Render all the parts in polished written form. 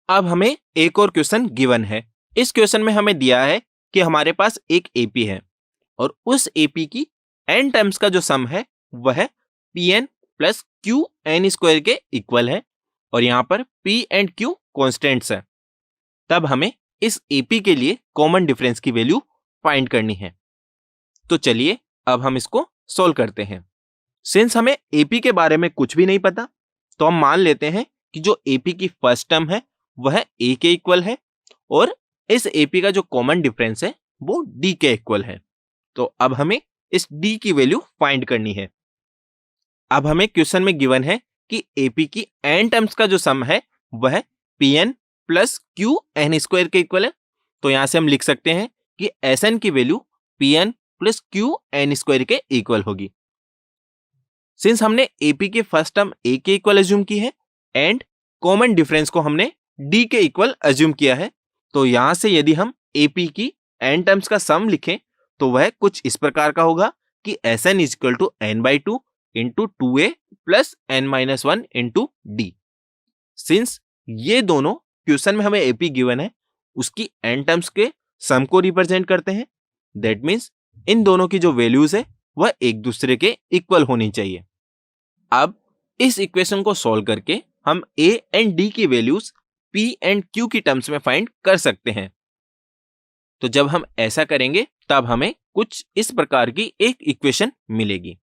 अब हमें एक और क्वेश्चन गिवन है। इस क्वेश्चन में हमें दिया है कि हमारे पास एक एपी है और उस एपी की एन टर्म्स का जो सम है वह P N plus Q N square के इक्वल है और यहाँ पर पी एंड क्यू कॉन्स्टेंट्स है। तब हमें इस एपी के लिए कॉमन डिफरेंस की वैल्यू फाइंड करनी है। तो चलिए अब हम इसको सोल्व करते हैं। सिंस हमें एपी के बारे में कुछ भी नहीं पता, तो हम मान लेते हैं कि जो एपी की फर्स्ट टर्म है वह ए के इक्वल है और इस एपी का जो कॉमन डिफरेंस है वो डी के इक्वल है। तो अब हमें इस डी की वैल्यू फाइंड करनी है। अब हमें क्वेश्चन में गिवन है कि एपी की एन टर्म्स का जो सम है वह P N plus Q N square के इक्वल है। तो यहां से हम लिख सकते हैं कि एस एन की value P N plus Q N square के इक्वल होगी। सिंस हमने एपी की फर्स्ट टर्म ए के इक्वल एज्यूम की है एंड कॉमन डिफरेंस को हमने डी के इक्वल एज्यूम किया है, तो यहां से यदि हम एपी की एन टर्म्स का सम लिखें तो वह कुछ इस प्रकार का होगा कि S N is equal to N by two into two A plus N minus one into D. Since ये दोनों क्वेश्चन में हमें एपी गिवन है उसकी एन टर्म्स के सम को रिप्रेजेंट करते हैं। दैट मीन्स इन दोनों की जो वैल्यूज है वह एक दूसरे के इक्वल होनी चाहिए। अब इस इक्वेशन को सॉल्व करके हम ए एंड डी की वैल्यूज पी एंड क्यू की टर्म्स में फाइंड कर सकते हैं। तो जब हम ऐसा करेंगे तब हमें कुछ इस प्रकार की एक इक्वेशन मिलेगी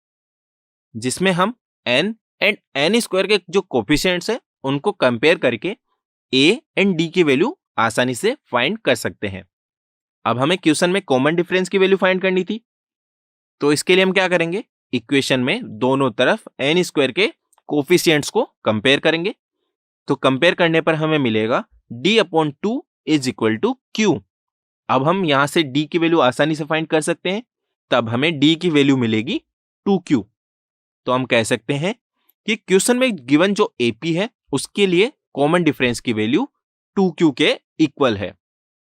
जिसमें हम एन एंड एन स्क्वायर के जो कोफिशिएंट्स है उनको कंपेयर करके ए एंड डी की वैल्यू आसानी से फाइंड कर सकते हैं। अब हमें क्वेश्चन में कॉमन डिफरेंस की वैल्यू फाइंड करनी थी, तो इसके लिए हम क्या करेंगे, इक्वेशन में दोनों तरफ एन स्क्वायर के कोफिशिएंट्स को कंपेयर करेंगे। तो कंपेयर करने पर हमें मिलेगा d upon two is equal to Q. अब हम यहां से d की वैल्यू आसानी से फाइंड कर सकते हैं, तब हमें d की वैल्यू मिलेगी 2q। तो हम कह सकते हैं कि क्वेश्चन में गिवन जो AP है उसके लिए कॉमन डिफरेंस की वैल्यू 2q के इक्वल है।